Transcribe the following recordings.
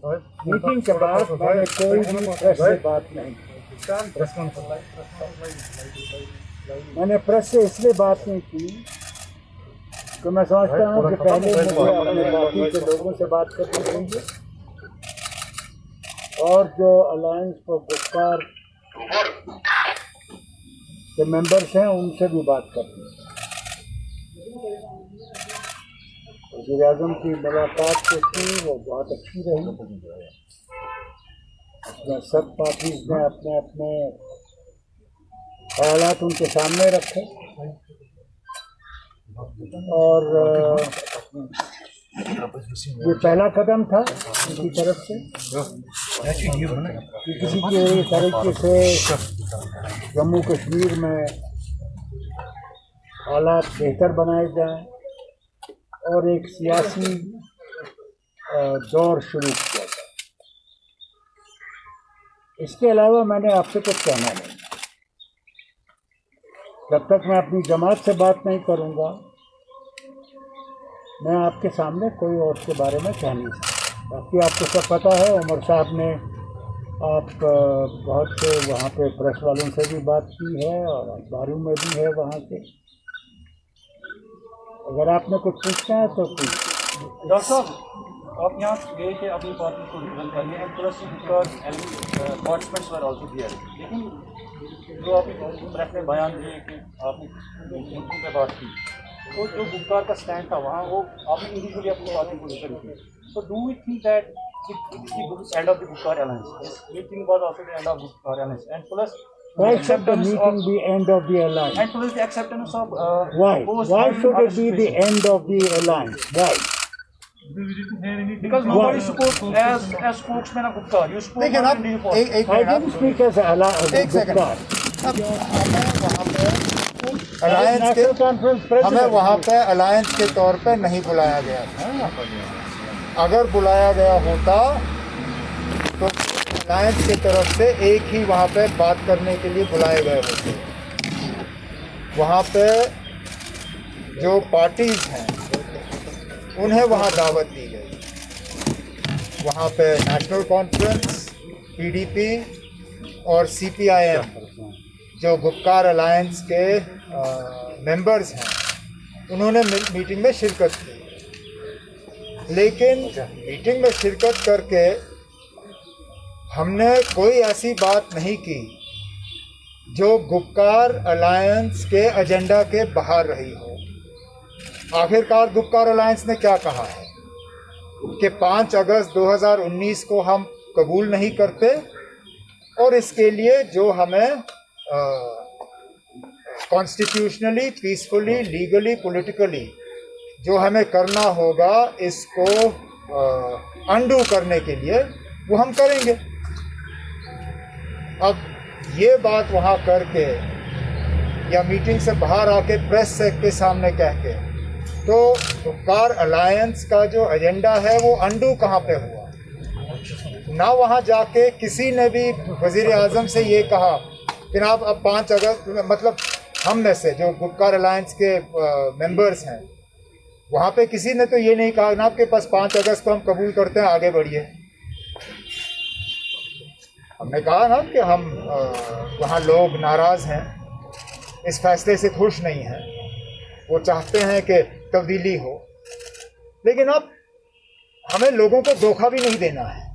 Meeting के बाद मैंने कोई भी प्रेस से बात नहीं की। मैंने प्रेस से इसलिए बात नहीं की कि मैं समझता हूँ कि पहले मुझे अपने पार्टी के लोगों से बात करनी चाहिए और जो अलायंस फॉर गुप्कार के मेंबर्स हैं उनसे भी बात करनी है। वज़ीर आज़म की मुलाकात जो थी वो बहुत अच्छी रही। उसमें सब पार्टीज ने अपने अपने ख्यालात उनके सामने रखे और ये पहला कदम था उनकी तरफ से कि किसी के तरीके से जम्मू कश्मीर में हालात बेहतर बनाए जाएं और एक सियासी दौर शुरू किया जाए। इसके अलावा मैंने आपसे कुछ कहना नहीं। जब तक मैं अपनी जमात से बात नहीं करूंगा मैं आपके सामने कोई और के बारे में कह नहीं सकता। बाकी आपको सब पता है, उमर साहब ने आप बहुत से वहाँ पे प्रेस वालों से भी बात की है और अखबारों में भी है वहाँ के। अगर आपने कुछ पूछना है तो पूछ। डॉक्टर साहब, आप यहाँ गए थे अपनी पार्टी को रिप्रेजेंट करने and plus because participants were also here, लेकिन जो आपने प्रेस में बयान दिए कि आपने मुद्दों पे बात की, तो जो गुप्कार का स्टैंड था वहाँ वो आपने इंडिविजुअली अपनी पार्टी को रिप्रेजेंट किया। So do we think that it's the end of the Gupkar alliance? This meeting was also the end of Gupkar alliance, and plus why should the meeting be end of the alliance? And plus the acceptance of why should it be the end of the alliance? Why? Because nobody spoke as spokesman of Gupkar. You spoke लेकिन on अब Indian I didn't speak as a Gupkar. हमें वहाँ पे alliance के तौर पे नहीं बुलाया गया था। अगर बुलाया गया होता तो अलायंस की तरफ से एक ही वहाँ पे बात करने के लिए बुलाए गए होते। वहाँ पे जो पार्टीज हैं उन्हें वहाँ दावत दी गई। वहाँ पे नेशनल कॉन्फ्रेंस, पीडीपी और सीपीआईएम जो गुप्कार अलायंस के मेंबर्स हैं उन्होंने मीटिंग में शिरकत की। लेकिन मीटिंग में शिरकत करके हमने कोई ऐसी बात नहीं की जो गुप्कार अलायंस के एजेंडा के बाहर रही हो। आखिरकार गुप्कार अलायंस ने क्या कहा है कि 5 अगस्त 2019 को हम कबूल नहीं करते और इसके लिए जो हमें कॉन्स्टिट्यूशनली, पीसफुली, लीगली, पॉलिटिकली जो हमें करना होगा इसको अंडू करने के लिए वो हम करेंगे। अब ये बात वहाँ करके या मीटिंग से बाहर आके प्रेस के सामने कह के तो गुप्कार अलायंस का जो एजेंडा है वो अंडू कहाँ पे हुआ? ना वहाँ जाके किसी ने भी वज़ीर आज़म से ये कहा कि आप अब 5 अगस्त मतलब हम में से जो गुप्कार अलायंस के मेंबर्स हैं वहाँ पे किसी ने तो ये नहीं कहा ना आपके पास 5 अगस्त को हम कबूल करते हैं, आगे बढ़िए। हमने कहा ना कि हम वहाँ लोग नाराज़ हैं, इस फैसले से खुश नहीं हैं, वो चाहते हैं कि तब्दीली हो। लेकिन अब हमें लोगों को धोखा भी नहीं देना है।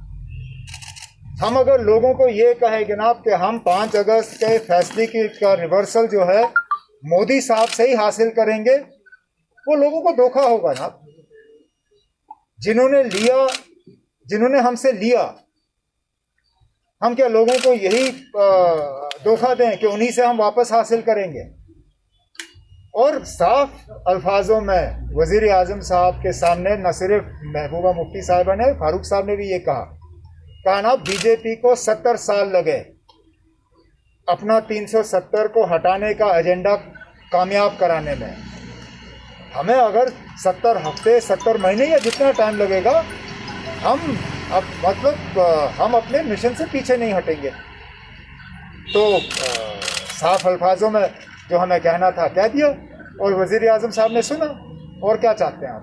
हम अगर लोगों को ये कहें जनाब कि हम 5 अगस्त के फैसले का रिवर्सल जो है मोदी साहब से ही हासिल करेंगे, वो लोगों को धोखा होगा ना। जिन्होंने हमसे लिया, हम क्या लोगों को यही धोखा दें कि उन्हीं से हम वापस हासिल करेंगे? और साफ अल्फाजों में वज़ीर आज़म साहब के सामने न सिर्फ महबूबा मुफ्ती साहिबा ने, फारूक साहब ने भी ये कहा ना बीजेपी को 70 साल लगे अपना 370 को हटाने का एजेंडा कामयाब कराने में। हमें अगर 70 हफ्ते, 70 महीने या जितना टाइम लगेगा, हम अपने मिशन से पीछे नहीं हटेंगे। तो साफ अल्फाजों में जो हमें कहना था कह दिया और वज़ीर आज़म साहब ने सुना। और क्या चाहते हैं आप?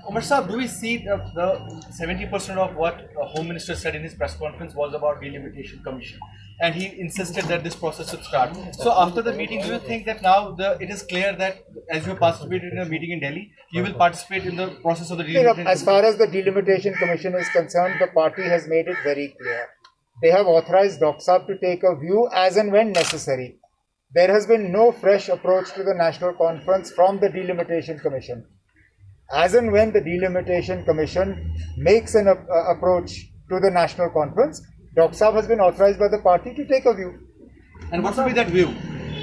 Umar Saab, do we see the 70% of what Home Minister said in his press conference was about delimitation commission, and he insisted that this process should start. So after the meeting, do you think that now it is clear that as you participated in a meeting in Delhi, you will participate in the process of the delimitation? As far as the delimitation commission is concerned, the party has made it very clear. They have authorized Dr. Saab to take a view as and when necessary. There has been no fresh approach to the National Conference from the delimitation commission. As and when the delimitation commission makes an approach to the National Conference, Dr. Saab has been authorized by the party to take a view. And what will be that view?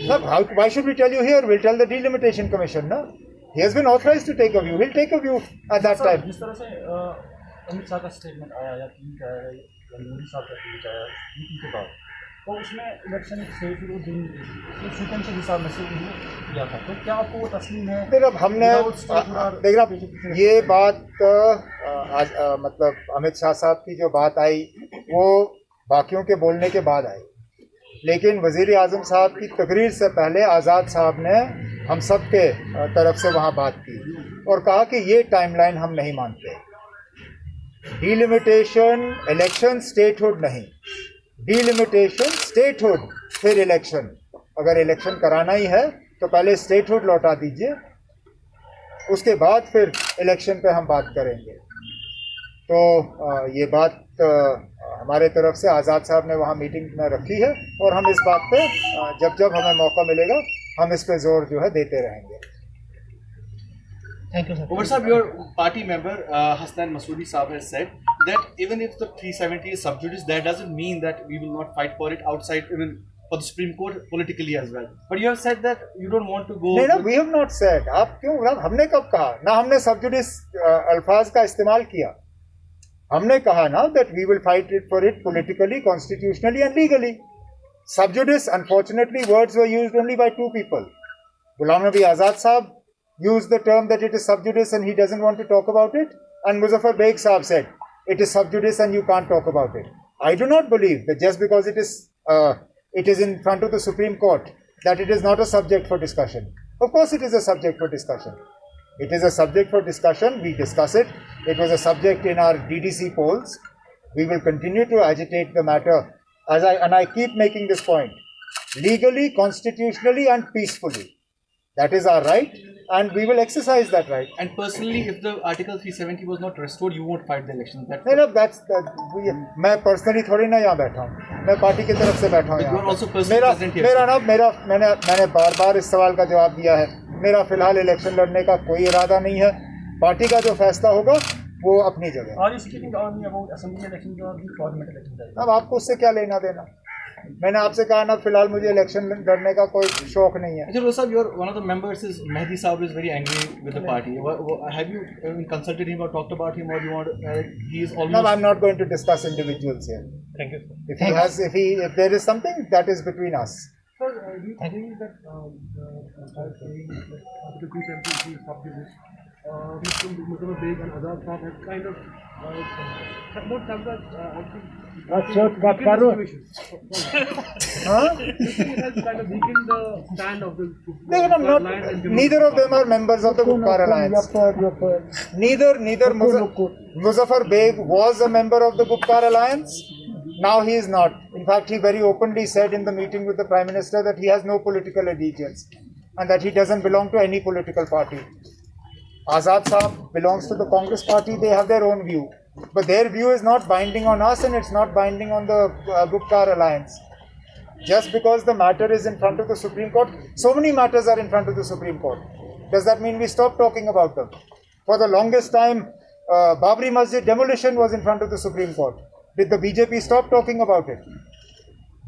Now, why should we tell you here? We'll tell the delimitation commission. No? He has been authorized to take a view. He'll take a view at that time. जिस तरह से अमित शाह का statement आया या tweet आया या मोदी साहब का ट्वीट आया मीटिंग के बाद, तो उसमें इलेक्शन से फिर वो दिन सीक्वेंस के हिसाब में से किया था, तो क्या आपको वो तस्लीम है? फिर अब हमने देखना ये बात मतलब अमित शाह साहब की जो बात आई वो बाकियों के बोलने के बाद आई, लेकिन वज़ीर आज़म साहब की तकरीर से पहले आज़ाद साहब ने हम सब के तरफ से वहाँ बात की और कहा कि ये टाइमलाइन हम नहीं मानते। डिलिमिटेशन इलेक्शन स्टेटहुड नहीं, डिलिमिटेशन स्टेटहुड फिर इलेक्शन। अगर इलेक्शन कराना ही है तो पहले स्टेटहुड लौटा दीजिए, उसके बाद फिर इलेक्शन पे हम बात करेंगे। तो ये बात हमारे तरफ से आज़ाद साहब ने वहाँ मीटिंग में रखी है और हम इस बात पे जब जब हमें मौका मिलेगा हम इस पे जोर जो है देते रहेंगे। Thank you, sir. Umar Saab, your party member Hasnan Masoodi Saab has said that even if the 370 is sub judice, that doesn't mean that we will not fight for it outside, even for the Supreme Court politically as well. But you have said that you don't want to go. नहीं, we have not said. आप क्यों? हमने कब कहा? ना हमने sub judice अल्फाज का इस्तेमाल किया। हमने कहा ना that we will fight it for it politically, constitutionally and legally. Sub judice, unfortunately, words were used only by two people. Ghulam Nabi Azad Saab used the term that it is sub judice and he doesn't want to talk about it, and Muzaffar Beg Saab said it is sub judice and you can't talk about it. I do not believe that just because it is in front of the Supreme Court that it is not a subject for discussion. Of course it is a subject for discussion. It is a subject for discussion. We discuss it. It was a subject in our DDC polls. We will continue to agitate the matter and I keep making this point. Legally, constitutionally and peacefully. That is our right and we will exercise that right. And personally, if the Article 370 was not restored, you won't fight the election. मैं personally थोड़ी ना यहाँ बैठा हूँ, मैं party की तरफ से बैठा हूँ यहाँ। मैंने बार इस सवाल का जवाब दिया है। मेरा फिलहाल इलेक्शन लड़ने का कोई इरादा नहीं है। पार्टी का जो फैसला होगा वो अपनी जगह। अब आपको उससे क्या लेना देना? मैंने आपसे कहा ना फिलहाल मुझे इलेक्शन लड़ने का कोई शौक नहीं है। Sir, one of the members is Mehdi Saab is very angry with the party. Have you consulted him or talked about him, or you want? He is almost. No, I'm not going to discuss individuals here. Thank you. If there is something that is between us. Sir, do you agree that the 370 sub-judice, Muzaffar Beg and Azad Saab have kind of not have that kind of weakened the stand of the neither of them are members of the Gupkar Alliance. Neither Muzaffar Beg was a member of the Gupkar Alliance. Now he is not. In fact, he very openly said in the meeting with the Prime Minister that he has no political allegiance and that he doesn't belong to any political party. Azad Saab belongs to the Congress party. They have their own view. But their view is not binding on us and it's not binding on the Gupkar Alliance. Just because the matter is in front of the Supreme Court, so many matters are in front of the Supreme Court. Does that mean we stop talking about them? For the longest time, Babri Masjid demolition was in front of the Supreme Court. Did the BJP stop talking about it?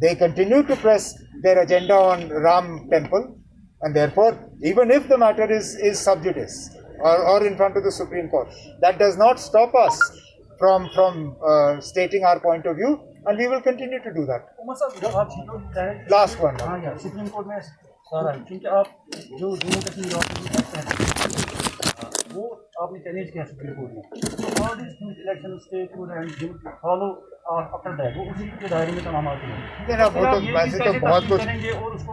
They continue to press their agenda on Ram Temple, and therefore, even if the matter is sub judice or in front of the Supreme Court, that does not stop us from stating our point of view, and we will continue to do that. Last one. Supreme Court में सारा है, क्योंकि आप जो जम्मू कश्मीर वो आपने challenge किया supreme court में, तो all this things election state and follow after that वो उसी के दायरे में तमाम आते हैं। वो तो वैसे तो बहुत कुछ करेंगे और उसको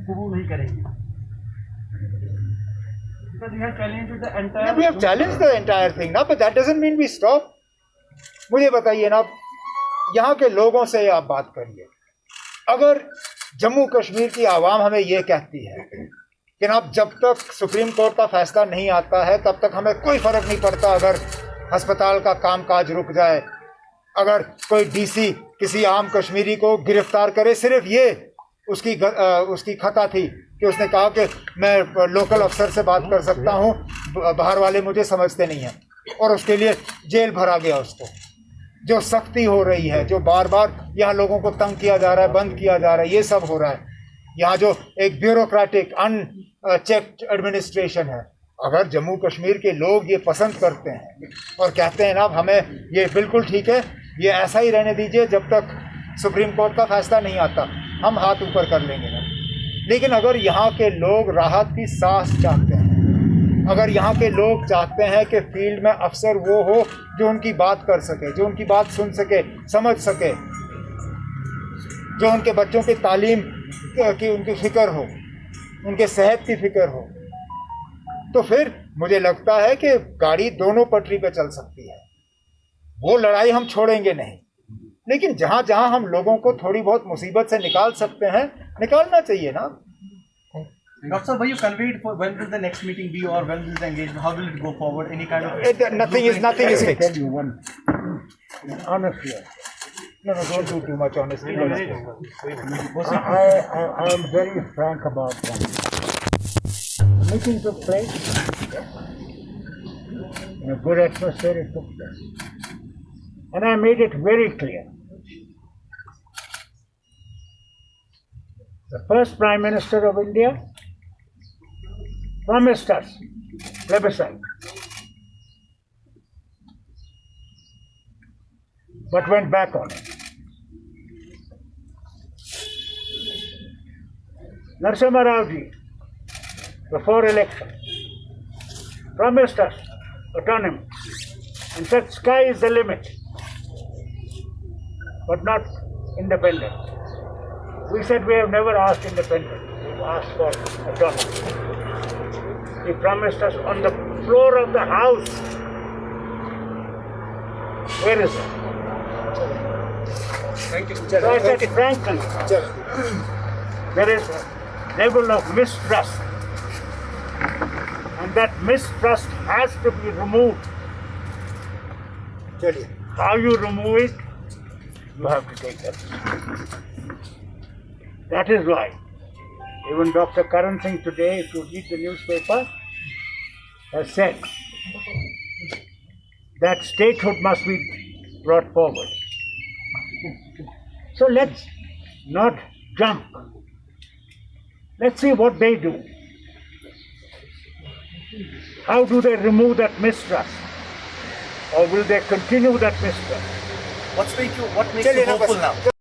कबूल नहीं करेंगे। Because we have challenged the Yeah, entire. we have challenged the entire thing now, but that doesn't mean we stop. मुझे बताइए ना, यहाँ के लोगों से आप बात करिए. अगर जम्मू कश्मीर की आवाम हमें ये कहती है कि ना जब तक सुप्रीम कोर्ट का फैसला नहीं आता है तब तक हमें कोई फर्क नहीं पड़ता अगर अस्पताल का कामकाज रुक जाए, अगर कोई डीसी किसी आम कश्मीरी को गिरफ्तार करे, सिर्फ ये उसकी खता थी कि उसने कहा कि मैं लोकल अफसर से बात कर सकता हूँ, बाहर वाले मुझे समझते नहीं हैं, और उसके लिए जेल भरा गया उसको. जो सख्ती हो रही है, जो बार बार यहाँ लोगों को तंग किया जा रहा है, बंद किया जा रहा है, ये सब हो रहा है. यहाँ जो एक ब्यूरोक्रेटिक अनचेक्ड एडमिनिस्ट्रेशन है, अगर जम्मू कश्मीर के लोग ये पसंद करते हैं और कहते हैं ना हमें ये बिल्कुल ठीक है, ये ऐसा ही रहने दीजिए जब तक सुप्रीम कोर्ट का फैसला नहीं आता, हम हाथ ऊपर कर लेंगे ना. लेकिन अगर यहाँ के लोग राहत की सांस चाहते हैं, अगर यहाँ के लोग चाहते हैं कि फील्ड में अफसर वो हो जो उनकी बात कर सके, जो उनकी बात सुन सके, समझ सके, जो उनके बच्चों की तालीम की उनकी फिक्र हो, उनके सेहत की फिक्र हो, तो फिर मुझे लगता है कि गाड़ी दोनों पटरी पे चल सकती है. वो लड़ाई हम छोड़ेंगे नहीं, लेकिन जहाँ जहाँ हम लोगों को थोड़ी बहुत मुसीबत से निकाल सकते हैं, निकालना चाहिए ना. Dr. Sir, were you conveyed for when will the next meeting be, or when will the engagement? How will it go forward? Any kind of Nothing is I tell fixed. you one, honestly, No, don't do too much honestly. I am very frank about one. The meeting took place in a good atmosphere. It took place, and I made it very clear. The first Prime Minister of India promised us plebiscite, but went back on it. Narasimha Rao ji, before election, promised us autonomy and said sky is the limit, but not independence. We said we have never asked independence, we've asked for autonomy. He promised us on the floor of the House. Where is it? Thank you. So I said frankly, there is a level of mistrust, and that mistrust has to be removed. चलिए. How you remove it, you have to take that. That is why even Dr. Karan Singh today, if you read the newspaper, has said that statehood must be brought forward. So let's not jump. Let's see what they do. How do they remove that mistrust? Or will they continue that mistrust? what makes you hopeful now?